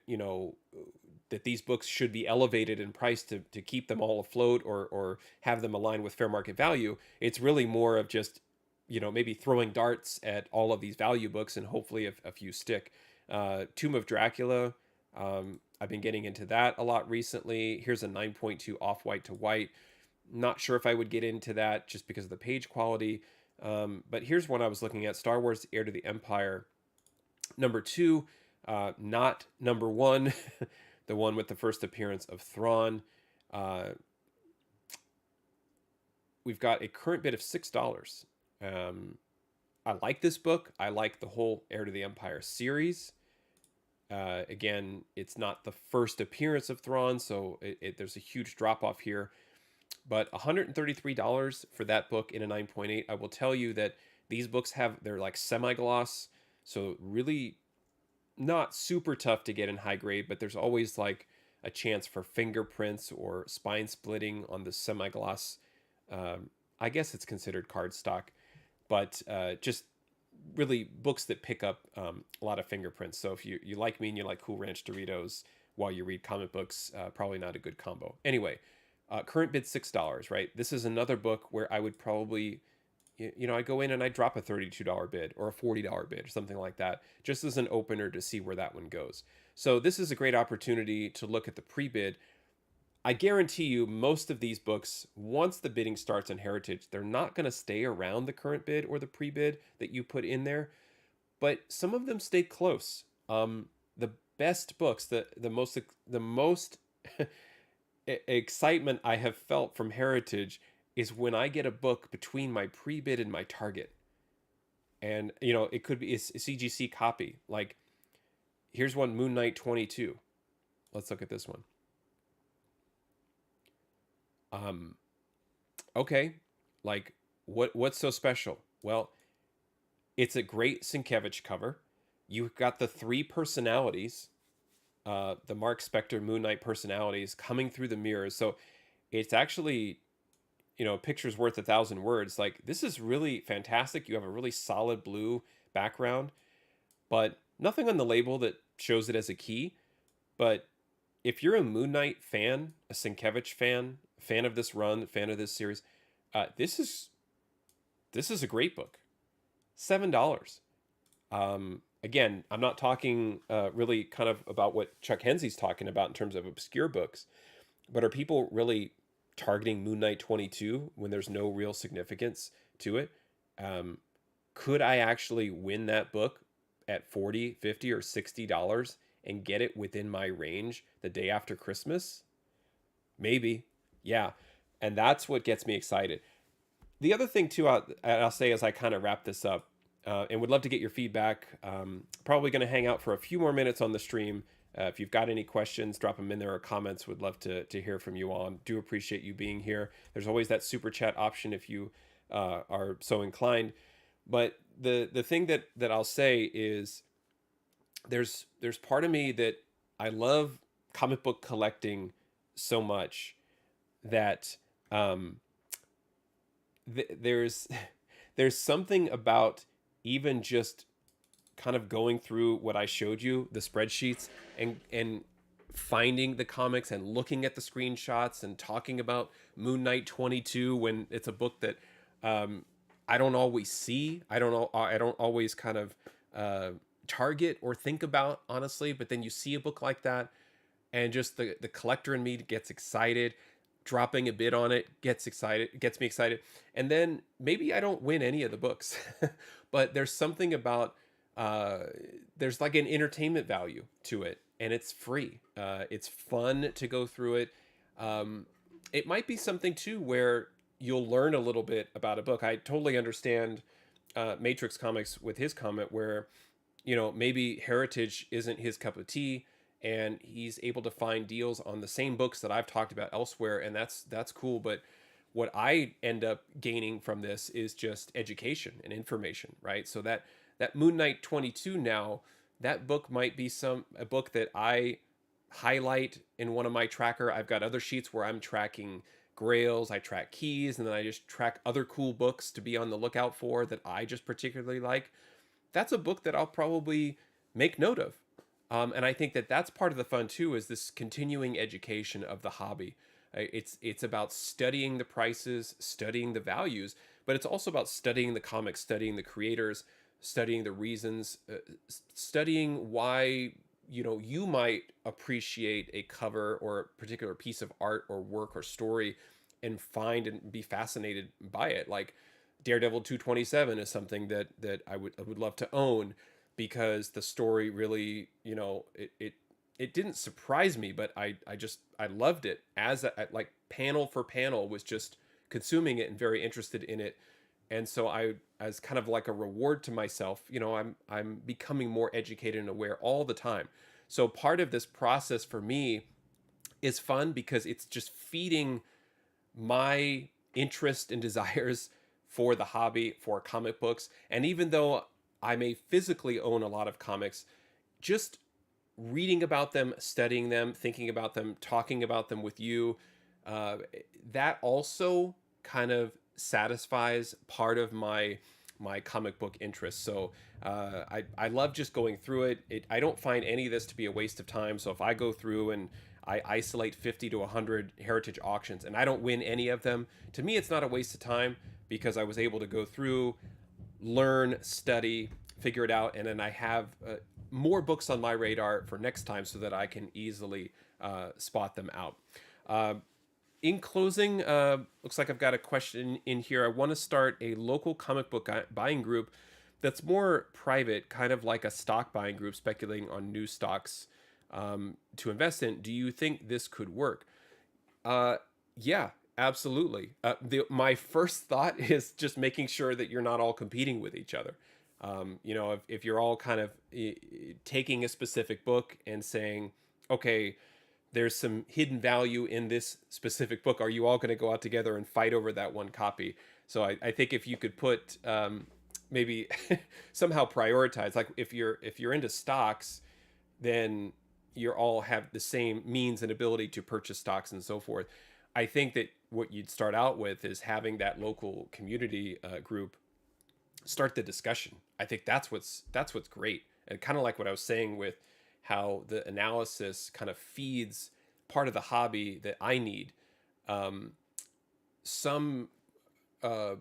that these books should be elevated in price to keep them all afloat or have them align with fair market value. It's really more of just, maybe throwing darts at all of these value books and hopefully a few stick. Tomb of Dracula, I've been getting into that a lot recently. Here's a 9.2 off-white to white. Not sure if I would get into that just because of the page quality. But here's one I was looking at, Star Wars Heir to the Empire. Number 2, not number 1, the one with the first appearance of Thrawn. We've got a current bid of $6. I like this book. I like the whole Heir to the Empire series. Again, it's not the first appearance of Thrawn, so there's a huge drop off here. But $133 for that book in a 9.8. I will tell you that These books they're like semi-gloss, so really not super tough to get in high grade, but there's always like a chance for fingerprints or spine splitting on the semi-gloss. I guess it's considered cardstock, but just really books that pick up a lot of fingerprints. So if you like me and you like Cool Ranch Doritos while you read comic books, probably not a good combo. Anyway, current bid $6, right? This is another book where I would probably, I go in and I drop a $32 bid or a $40 bid or something like that, just as an opener to see where that one goes. So this is a great opportunity to look at the pre-bid. I guarantee you most of these books, once the bidding starts in Heritage, they're not going to stay around the current bid or the pre-bid that you put in there, but some of them stay close. The best books, the most excitement I have felt from Heritage is when I get a book between my pre-bid and my target. And it could be a CGC copy. Like here's one, Moon Knight 22. Let's look at this one. Okay, like what's so special? Well, it's a great Sienkiewicz cover. You've got the three personalities, the Mark Spector Moon Knight personalities coming through the mirrors. So it's actually, picture's worth 1,000 words. Like this is really fantastic. You have a really solid blue background, but nothing on the label that shows it as a key. But if you're a Moon Knight fan, a Sienkiewicz fan of this run, fan of this series, this is a great book. $7. Again, I'm not talking really kind of about what Chuck Hensey's talking about in terms of obscure books, but are people really targeting Moon Knight 22 when there's no real significance to it? Could I actually win that book at 40, 50, or $60 and get it within my range the day after Christmas? Maybe. Yeah. And that's what gets me excited. The other thing too, I'll say as I kind of wrap this up, and would love to get your feedback. Probably going to hang out for a few more minutes on the stream. If you've got any questions, drop them in there or comments. Would love to hear from you all. Do appreciate you being here. There's always that super chat option if you are so inclined. But the thing that I'll say is there's part of me that I love comic book collecting so much that there's something about even just kind of going through what I showed you, the spreadsheets, and finding the comics and looking at the screenshots and talking about Moon Knight 22 when it's a book that I don't always see. I don't always kind of target or think about, honestly. But then you see a book like that, and just the collector in me gets excited. Dropping a bid on it gets me excited. And then maybe I don't win any of the books, but there's something about there's like an entertainment value to it, and it's free. It's fun to go through it. It might be something too where you'll learn a little bit about a book. I totally understand Matrix Comics with his comment where, maybe Heritage isn't his cup of tea, and he's able to find deals on the same books that I've talked about elsewhere, and that's cool. But what I end up gaining from this is just education and information, right? So that Moon Knight 22 now, that book might be a book that I highlight in one of my tracker. I've got other sheets where I'm tracking grails, I track keys, and then I just track other cool books to be on the lookout for that I just particularly like. That's a book that I'll probably make note of. And I think that that's part of the fun too, is this continuing education of the hobby. It's about studying the prices, studying the values, but it's also about studying the comics, studying the creators, studying the reasons, studying why you might appreciate a cover or a particular piece of art or work or story and find and be fascinated by it. Like Daredevil 227 is something that I would love to own, because the story really, it didn't surprise me, but I loved it as like panel for panel, was just consuming it and very interested in it. And so as kind of like a reward to myself, I'm becoming more educated and aware all the time. So part of this process for me is fun because it's just feeding my interest and desires for the hobby, for comic books. And even though I may physically own a lot of comics, just reading about them, studying them, thinking about them, talking about them with you, uh, that also kind of satisfies part of my comic book interest. So I love just going through it. I don't find any of this to be a waste of time. So if I go through and I isolate 50 to 100 heritage auctions and I don't win any of them, to me it's not a waste of time because I was able to go through, learn, study, figure it out, and then I have more books on my radar for next time so that I can easily spot them out. Uh, in closing, looks like I've got a question in here. I want to start a local comic book buying group that's more private, kind of like a stock buying group, speculating on new stocks to invest in. Do you think this could work? Uh, yeah, absolutely. My first thought is just making sure that you're not all competing with each other. If you're all kind of taking a specific book and saying, okay, there's some hidden value in this specific book. Are you all going to go out together and fight over that one copy? So I think if you could put maybe somehow prioritize, like if you're into stocks, then you all have the same means and ability to purchase stocks and so forth. I think that what you'd start out with is having that local community group start the discussion. I think that's what's great, and kind of like what I was saying with how the analysis kind of feeds part of the hobby that I need. Um, some uh,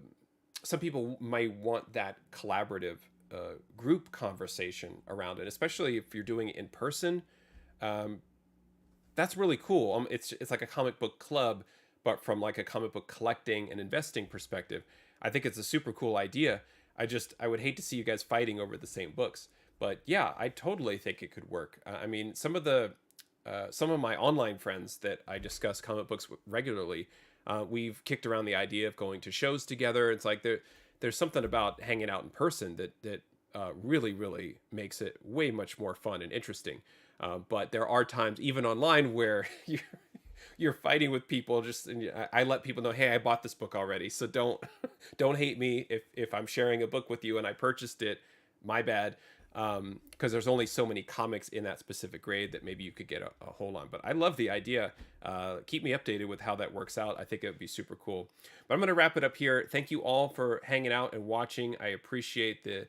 some people might want that collaborative group conversation around it, especially if you're doing it in person. Um, that's really cool. It's like a comic book club, but from like a comic book collecting and investing perspective. I think it's a super cool idea. I would hate to see you guys fighting over the same books. But yeah, I totally think it could work. I mean, some of my online friends that I discuss comic books with regularly, we've kicked around the idea of going to shows together. It's like there's something about hanging out in person that really really makes it way much more fun and interesting. But there are times even online where you're fighting with people. Just and I let people know, hey, I bought this book already, so don't don't hate me if I'm sharing a book with you and I purchased it. My bad. Because there's only so many comics in that specific grade that maybe you could get a hold on. But I love the idea. Keep me updated with how that works out. I think it would be super cool. But I'm going to wrap it up here. Thank you all for hanging out and watching. I appreciate the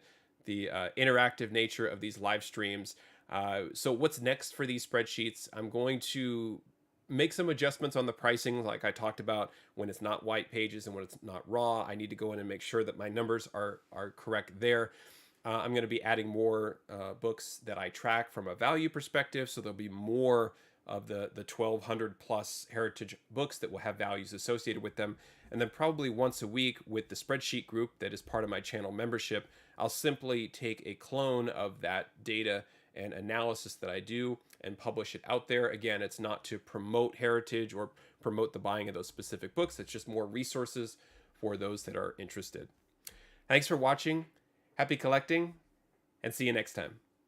interactive nature of these live streams. So what's next for these spreadsheets? I'm going to make some adjustments on the pricing like I talked about when it's not white pages and when it's not raw. I need to go in and make sure that my numbers are correct there. I'm going to be adding more books that I track from a value perspective. So there'll be more of the 1,200 plus heritage books that will have values associated with them. And then probably once a week with the spreadsheet group that is part of my channel membership, I'll simply take a clone of that data and analysis that I do and publish it out there. Again, it's not to promote heritage or promote the buying of those specific books. It's just more resources for those that are interested. Thanks for watching. Happy collecting, and see you next time.